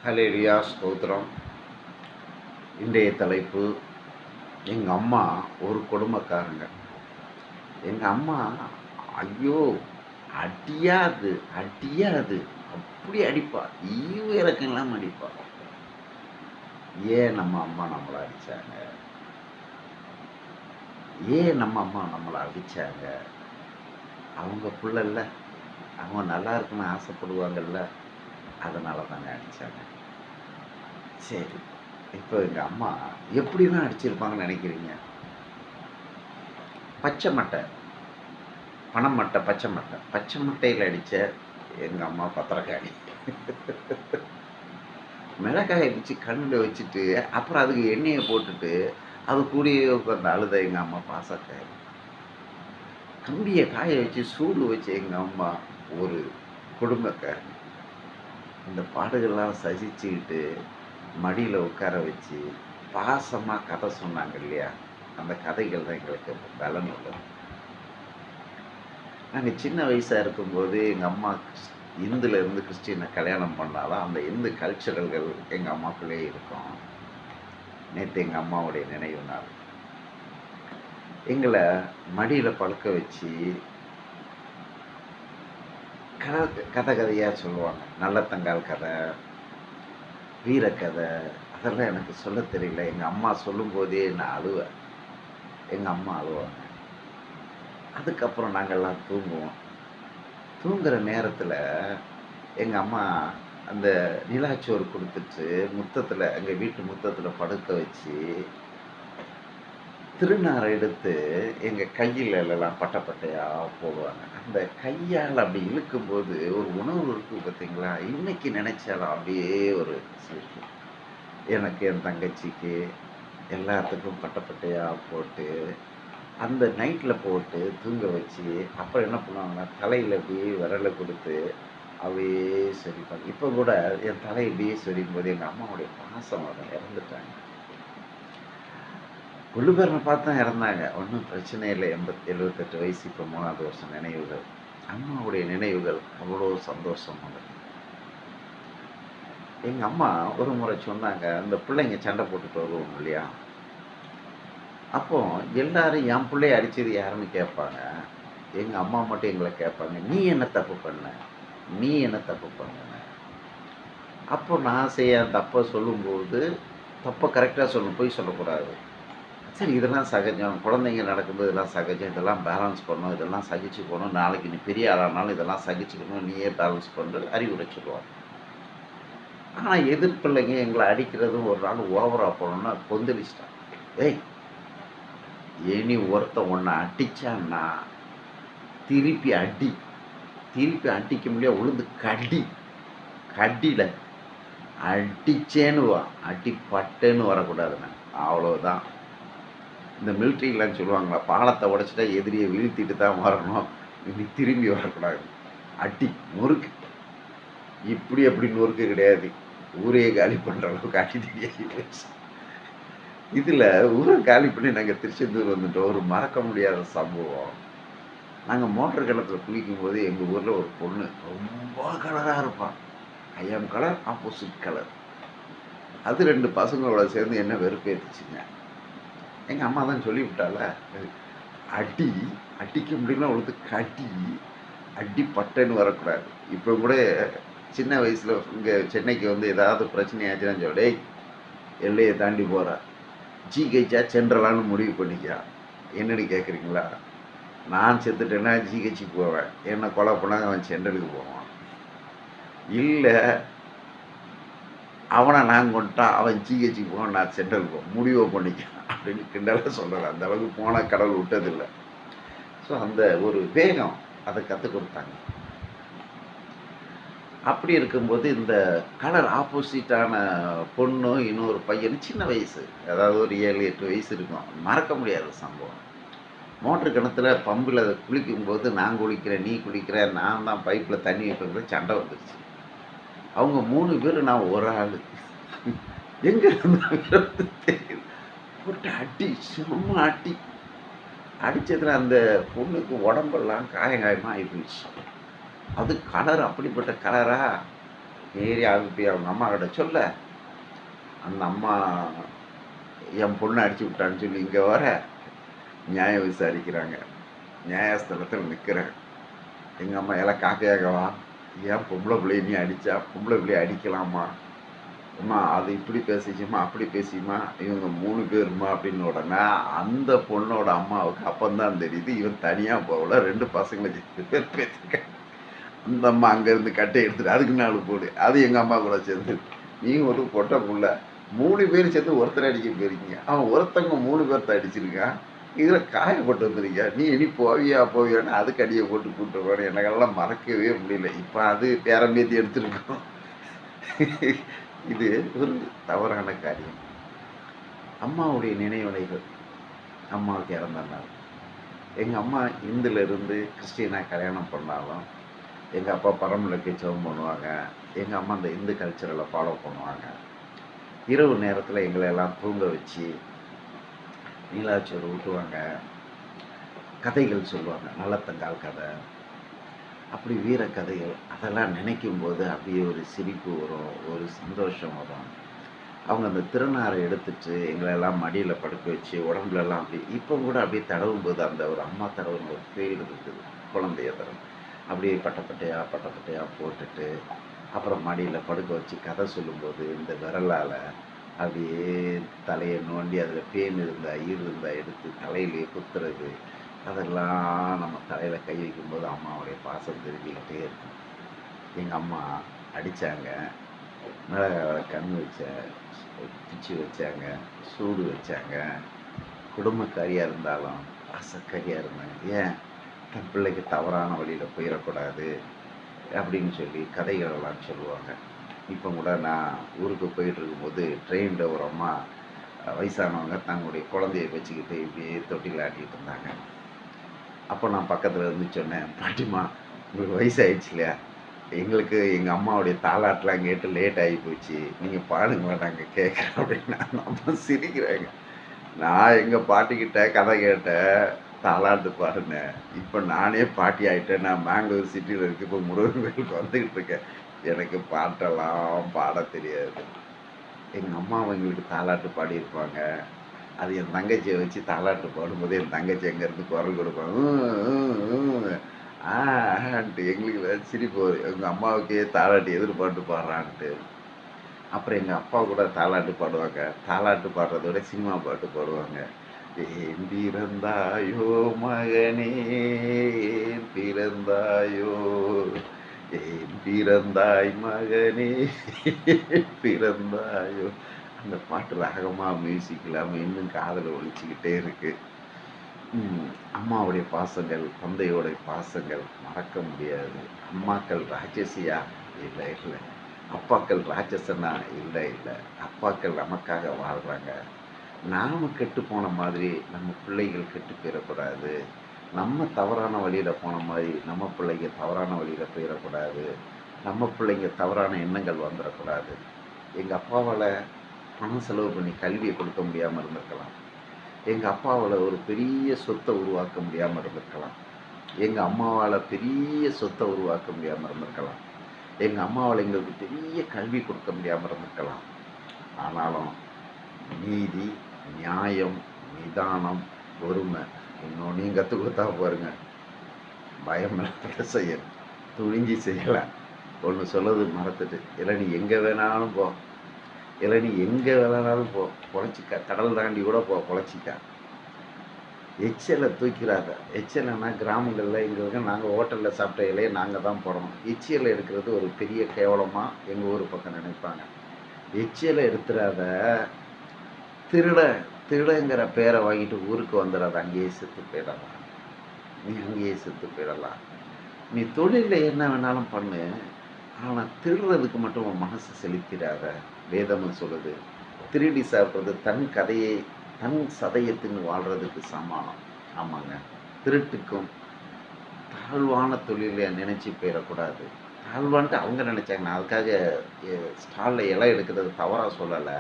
ஹல்லேலூயா ஸ்தோத்திரம். இன்றைய தலைப்பு, எங்கள் அம்மா ஒரு கொடுமைக்காரங்க. எங்கள் அம்மா ஐயோ அடியாது அடியாது அப்படி அடிப்பா, ஈவு இறக்கம் இல்லாமல் அடிப்பா. ஏன் நம்ம அம்மா நம்மளை அடித்தாங்க? ஏன் நம்ம அம்மா நம்மளை அடித்தாங்க? அவங்க பிள்ளைல்ல, அவங்க நல்லா இருக்குன்னு ஆசைப்படுவாங்கல்ல, அதனால தானே அடித்தாங்க. சரி, இப்போ எங்கள் அம்மா எப்படிலாம் அடிச்சிருப்பாங்கன்னு நினைக்கிறீங்க? பச்சை மட்டை, பணம் மட்டை, பச்சை மட்டையில் அடித்த எங்கள் அம்மா பத்திரக்காளி. மிளகாயை வச்சு கண்ணில் வச்சுட்டு அப்புறம் அதுக்கு எண்ணெயை போட்டுட்டு அது கூடயே உட்காந்து அழுத எங்கள் அம்மா பாசக்காய். கம்பியை காய வச்சு சூடு வச்சு எங்கள் அம்மா ஒரு குடும்பக்காரி. இந்த பாடுகள்லாம் சகிச்சுக்கிட்டு மடியில் உட்கார வச்சு பாசமாக கதை சொன்னாங்க இல்லையா, அந்த கதைகள் தான் எங்களுக்கு பலன் உள்ளது. நாங்கள் சின்ன வயசாக இருக்கும்போது எங்கள் அம்மா இந்துலேருந்து கிறிஸ்டினை கல்யாணம் பண்ணாலும் அந்த இந்து கல்ச்சரல்கள் எங்கள் அம்மாக்குள்ளே இருக்கும். நேற்று எங்கள் அம்மாவுடைய நினைவு நாள். எங்களை மடியில் படுக்க வச்சு கதை கதையாக சொல்லுவாங்க. நல்லத்தங்கால் கதை, வீரக்கதை, அதெல்லாம் எனக்கு சொல்ல தெரியல. எங்கள் அம்மா சொல்லும்போதே நான் அழுவேன். எங்கள் அம்மா அழுவாங்க. அதுக்கப்புறம் நாங்கள்லாம் தூங்குவோம். தூங்குகிற நேரத்தில் எங்கள் அம்மா அந்த நிலாச்சோறு கொடுத்துட்டு முத்தத்தில், எங்கள் வீட்டு முத்தத்தில் படுக்க வச்சு திருநாரை எடுத்து எங்கள் கையில் எல்லாம் பட்டையாக போடுவாங்க. அந்த கையால் அப்படி இழுக்கும்போது ஒரு உணர்வு இருக்குது பார்த்தீங்களா, இன்னைக்கு நினைச்சாலும் அப்படியே ஒரு சிரிப்பு. எனக்கு, என் தங்கச்சிக்கு எல்லாத்துக்கும் பட்டையாக போட்டு அந்த நைட்டில் போட்டு தூங்க வச்சு அப்புறம் என்ன பண்ணுவாங்கன்னா தலையில் அப்படியே விரலை கொடுத்து அப்படியே சொரிப்பாங்க. இப்போ கூட என் தலை இப்படியே சொரியும் போது எங்கள் அம்மாவுடைய பாசம் அதை இறந்துட்டாங்க. கொள்ளுபேரனை பார்த்து தான் இறந்தாங்க, ஒன்றும் பிரச்சனை இல்லை. 78 வயசு, இப்போ 3வது வருஷம் நினைவுகள். அம்மாவுடைய நினைவுகள் அவ்வளோ சந்தோஷம். எங்கள் அம்மா ஒரு முறை சொன்னாங்க, அந்த பிள்ளைங்க சண்டை போட்டுட்டு வருவோம் இல்லையா, அப்போ எல்லாரும் என் பிள்ளைய அடித்தது யாருன்னு கேட்பாங்க. எங்கள் அம்மா மட்டும் எங்களை கேட்பாங்க, நீ என்ன தப்பு பண்ண, நீ என்ன தப்பு பண்ண. அப்போ நான் செய்ய தப்பை சொல்லும்போது தப்பை கரெக்டாக சொல்லணும், போய் சொல்லக்கூடாது. சரி, இதெல்லாம் சகஜம், குழந்தைங்க நடக்கும்போது இதெல்லாம் சகஜம், இதெல்லாம் பேலன்ஸ் பண்ணணும், இதெல்லாம் சகிச்சு போகணும், நாளைக்கு நீ பெரிய ஆளானாலும் இதெல்லாம் சகிச்சுக்கணும், நீயே பேலன்ஸ் பண்ணுறது அறிவுரை சொல்லுவாங்க. ஆனால் எதிர்ப்பிள்ளைங்க எங்களை அடிக்கிறதும் ஒரு நாள் ஓவராக போகணுன்னா கொந்தளிச்சிட்டான். ஏய், இனி ஒருத்தன் ஒன்றை அடித்தான்னா திருப்பி அடி, திருப்பி அடிக்க முடியாது, உளுந்து கடியில் அடிச்சேன்னு வா, அடிப்பட்டேன்னு வரக்கூடாதுண்ணே, அவ்வளோதான். இந்த மிலிட்ரிலாம் சொல்லுவாங்களா, பாலத்தை உடைச்சிட்டா எதிரியை வீழ்த்திட்டு தான் வரணும், இனி திரும்பி வரக்கூடாது. அடி நொறுக்கு, இப்படி அப்படி நொறுக்கு கிடையாது, ஊரையே காலி பண்ணுற அளவுக்கு அடி தெரியாது. இதில் ஊரை காலி பண்ணி நாங்கள் திருச்செந்தூர் வந்துட்டோம். ஒரு மறக்க முடியாத சம்பவம். நாங்கள் மோட்டர் கிணத்துல குளிக்கும்போது எங்கள் ஊரில் ஒரு பொண்ணு ரொம்ப கலராக இருப்பான். I'm colour, opposite colour. அது 2 பசங்களோட சேர்ந்து என்ன வெறுப்பேற்றுச்சுங்க. எங்கள் அம்மா தான் சொல்லி விட்டால, அடிக்க முடியல, அவளுக்கு அடி பட்டேன்னு வரக்கூடாது. இப்போ கூட சின்ன வயசில் இங்கே சென்னைக்கு வந்து ஏதாவது பிரச்சனை ஆச்சுன்னு சொல்லி, எல்லையை தாண்டி போகிறா, ஜிஹெச்சா சென்ட்ரலான்னு முடிவு பண்ணிக்கிறா. என்னன்னு கேட்குறீங்களா? நான் செத்துட்டேன்னா ஜிஹெச்சி போவேன், என்னை கொலை பண்ணால் அவன் சென்ட்ரலுக்கு போவான். இல்லை, அவனை நான் கொண்டுட்டான், அவன் ஜிஹெச்சி போவான், நான் சென்ட்ரலுக்கு போவேன், முடிவை பண்ணிக்கிறேன் அப்படின்னு கிண்டலாக சொல்கிறேன். அந்த அளவுக்கு போனால் கடவுள் விட்டதில்லை. ஸோ அந்த ஒரு வேகம் அதை கற்றுக் கொடுத்தாங்க. அப்படி இருக்கும்போது இந்த கலர் ஆப்போசிட்டான பொண்ணும் இன்னொரு பையனும் சின்ன வயசு, அதாவது ஒரு 7-8 வயசு இருக்கும். மறக்க முடியாத சம்பவம். மோட்ரு கிணத்துல பம்பில் குளிக்கும்போது நான் குளிக்கிறேன், நீ குளிக்கிற, நான் தான் பைப்பில் தண்ணி வைப்பேன், சண்டை வந்துருச்சு. அவங்க 3 பேர், நான் ஒரு ஆள். எங்கே இருந்தாங்க தெரியல, போட்டு அடி, செம்ம அடி. அடித்ததில் அந்த பொண்ணுக்கு உடம்பெல்லாம் காயமாக ஆகி போயிடுச்சு. அது கலர் அப்படிப்பட்ட கலராக ஏறி அதுக்கு போய் அவங்க அம்மா கிட்ட சொல்ல, அந்த அம்மா என் பொண்ணை அடிச்சு விட்டான்னு சொல்லி இங்கே வர நியாயம் விசாரிக்கிறாங்க. நியாயஸ்தலத்தில் நிற்கிறேன். எங்கள் அம்மா எல்லாம் காக்கையாகவா, ஏன் பொம்பளை பிள்ளைய நீ அடித்தா, பொம்பளை பிள்ளைய அடிக்கலாமா, அம்மா அது இப்படி பேசிச்சுமா அப்படி பேசியுமா, இவங்க 3 பேருமா அப்படின்னு உடனே அந்த பொண்ணோட அம்மாவுக்கு அப்பந்தான் தெரியுது இவன் தனியாக போகல, 2 பசங்களை 2 பேர் பேசிருக்கேன். அந்த அம்மா அங்கேருந்து கட்டை எடுத்துட்டு அதுக்கு 4 போடு, அது எங்கள் அம்மா கூட சேர்ந்து, நீ ஒரு பொட்டை புள்ள 3 பேர் சேர்ந்து ஒருத்தரை அடிக்க போயிருக்கீங்க, அவன் ஒருத்தவங்க 3 பேர்த்த அடிச்சிருக்கான், இதில் காயப்பட்டு வந்துருக்கா, நீ இனி போவியான்னு அதுக்கு அடியை போட்டு கூப்பிட்டு போகிறேன். எனக்கெல்லாம் மறக்கவே முடியல. இப்போ அது பேரம்பேத்தி எடுத்துருக்கோம். இது ஒரு தவறான காரியம். அம்மாவுடைய நினைவலைகள், அம்மாவுக்கு இறந்த நாள். எங்கள் அம்மா இந்துலேருந்து கிறிஸ்டியனாக கல்யாணம் பண்ணாலும் எங்கள் அப்பா பரம்பரைக்கு ஜெபம் பண்ணுவாங்க. எங்கள் அம்மா அந்த இந்து கல்ச்சரில் ஃபாலோ பண்ணுவாங்க. இரவு நேரத்தில் எங்களை எல்லாம் தூங்க வச்சு நீலாச்சோறு ஊட்டுவாங்க, கதைகள் சொல்லுவாங்க, நல்லத்தங்கால் கதை, அப்படி வீர கதைகள். அதெல்லாம் நினைக்கும் போது அப்படியே ஒரு சிரிப்பு வரும், ஒரு சந்தோஷம் வரும். அவங்க அந்த திருநாரை எடுத்துட்டு எங்களெல்லாம் மடியில் படுக்க வச்சு உடம்புலலாம் அப்படி இப்போ கூட அப்படியே தடவும் போது அந்த ஒரு அம்மா தடவுன்னு ஒரு ஃபீல் இருக்குது. குழந்தைய தடவை அப்படியே பட்டப்பட்டையாக போட்டுட்டு அப்புறம் மடியில் படுக்க வச்சு கதை சொல்லும்போது இந்த விரலால் அப்படியே தலையை நோண்டி அதில் பேன் இருந்தால் ஈர் இருந்தால் எடுத்து தலையிலேயே குத்துறது, அதெல்லாம் நம்ம தலையில் கை வைக்கும்போது அம்மாவுடைய பாசம் தெரிஞ்சுக்கிட்டே இருக்கும். எங்கள் அம்மா அடித்தாங்க, மிளகாய் கண் வச்ச பிச்சு வச்சாங்க, சூடு வச்சாங்க, குடும்பக்காரியாக இருந்தாலும் பாசக்காரியாக இருந்தாங்க. ஏன் தன் பிள்ளைக்கு தவறான வழியில் போயிடக்கூடாது அப்படின்னு சொல்லி கதைகளெல்லாம் சொல்லுவாங்க. இப்போ கூட நான் ஊருக்கு போயிட்டு இருக்கும்போது ட்ரெயினில் ஒரு அம்மா வயசானவங்க தங்களுடைய குழந்தைய வச்சுக்கிட்டு இப்படியே தொட்டியில் ஆட்டிகிட்டு இருந்தாங்க. அப்போ நான் பக்கத்தில் இருந்து சொன்னேன், பாட்டிம்மா உங்களுக்கு வயசாகிடுச்சு இல்லையா, எங்களுக்கு எங்கள் அம்மாவுடைய தாலாட்டெலாம் கேட்டு லேட் ஆகி போச்சு, நீங்கள் பாடுங்களேன் நாங்கள் கேட்குறோம் அப்படின்னா நம்ம சிரிக்கிறாங்க. நான் எங்கள் பாட்டிக்கிட்ட கதை கேட்டேன், தாலாட்டு பாடினேன், இப்போ நானே பாட்டி ஆகிட்டேன். நான் பெங்களூர் சிட்டியில் இருக்கு, இப்போ முருகன் கோயிலுக்கு வந்துக்கிட்டு இருக்கேன், எனக்கு பாட்டெல்லாம் பாட தெரியாது. எங்கள் அம்மா எங்களுக்கு தாலாட்டு பாடியிருப்பாங்க. அது என் தங்கச்சியை வச்சு தாலாட்டு பாடும்போது என் தங்கச்சி எங்கேருந்து குரல் கொடுப்பாங்க, ஆன்ட்டு எங்களுக்கு சிரிப்பு வரும். எங்கள் அம்மாவுக்கே தாலாட்டு எதிர்பார்த்து பாடுறான்ட்டு. அப்புறம் எங்கள் அப்பா கூட தாலாட்டு பாடுவாங்க. தாலாட்டு பாடுறத விட சினிமா பாட்டு பாடுவாங்க. ஏன் பிறந்தாயோ மகனே, ஏன் பிறந்தாயோ, ஏன் பிறந்தாய் மகனே, பிறந்தாயோ. அந்த பாட்டு ராகமாக மியூசிக் இல்லாமல் இன்னும் காதில் ஒலிச்சிக்கிட்டே இருக்குது. அம்மாவுடைய பாசங்கள், தந்தையோடைய பாசங்கள் மறக்க முடியாது. அம்மாக்கள் ராட்சசியா? இல்லை இல்லை. அப்பாக்கள் ராட்சசனா? இல்லை இல்லை. அப்பாக்கள் நமக்காக வாழ்கிறாங்க. நாம் கெட்டு போன மாதிரி நம்ம பிள்ளைகள் கெட்டு போயிடக்கூடாது. நம்ம தவறான வழியில் போன மாதிரி நம்ம பிள்ளைங்க தவறான வழியில் போயிடக்கூடாது. நம்ம பிள்ளைங்க தவறான எண்ணங்கள் வந்துடக்கூடாது. எங்கள் அப்பாவால் பணம் செலவு பண்ணி கல்வியை கொடுக்க முடியாமல் இருந்திருக்கலாம். எங்கள் அப்பாவால் ஒரு பெரிய சொத்தை உருவாக்க முடியாமல் இருந்திருக்கலாம். எங்கள் அம்மாவால் பெரிய சொத்தை உருவாக்க முடியாமல் இருந்திருக்கலாம். எங்கள் அம்மாவால் எங்களுக்கு பெரிய கல்வி கொடுக்க முடியாமல் இருந்திருக்கலாம். ஆனாலும் நீதி, நியாயம், நிதானம், பொறுமை இன்னொன்னையும் கற்றுக் கொடுத்தா பாருங்க, பயம் இல்லாத செய்யணும், துணிஞ்சி செய்யலாம். ஒன்று சொல்லுது மறந்துட்டு, இல்லை நீ எங்கே வேணாலும் போ, இல்லை நீ எங்கே வேணாலும் போ, பொழைச்சிக்கா, கடல் தாண்டி கூட போ, பொழைச்சிக்கா. எச்சலை தூக்கிறாத. எச்சலைன்னா கிராமங்களில் எங்களுக்கு நாங்கள் ஹோட்டலில் சாப்பிட்ட இலையை நாங்கள் தான் போடணும். எச்சியலை எடுக்கிறது ஒரு பெரிய கேவலமாக எங்கள் ஊர் பக்கம் நினைப்பாங்க. எச்சியலை எடுத்துடாத. திருடங்கிற பேரை வாங்கிட்டு ஊருக்கு வந்துடாத, அங்கேயே செத்து போயிடலாம். நீ அங்கேயே செத்து போயிடலாம். நீ தொழிலில் என்ன வேணாலும் பண்ணு, ஆனால் திருடுறதுக்கு மட்டும் உன் மனசு செலுத்திடாத. வேதம்னு சொல்லுது, திருடி சாப்பிட்றது தன் சதயத்தின்னு வாழ்கிறதுக்கு சமானம். ஆமாங்க, திருட்டுக்கும் தாழ்வான தொழிலை நினச்சி போயிடக்கூடாது. தாழ்வான்ட்டு அவங்க நினச்சாங்க, நான் அதுக்காக ஸ்டாலில் இலை எடுக்கிறது தவறாக சொல்லலை.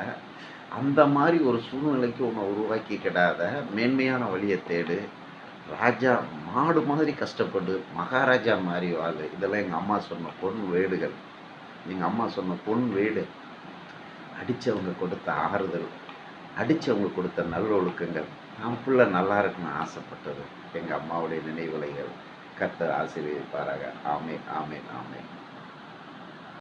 அந்த மாதிரி ஒரு சூழ்நிலைக்கு உன்னை உருவாக்கிக்கிடாத, மேன்மையான வழியை தேடு. ராஜா மாடு மாதிரி கஷ்டப்படு, மகாராஜா மாதிரி வாழ். இதெல்லாம் எங்கள் அம்மா சொன்ன பொன் வேடுகள். எங்கள் அம்மா சொன்ன பொன் வீடு, அடித்தவங்க கொடுத்த ஆறுதல், அடித்தவங்க கொடுத்த நல்லொழுக்கங்கள், தான் பிள்ளை நல்லா இருக்குன்னு ஆசைப்பட்டது எங்கள் அம்மாவுடைய நினைவுலைகள். கர்த்தர் ஆசீர்வதிப்பாராக. ஆமென், ஆமென், ஆமென்.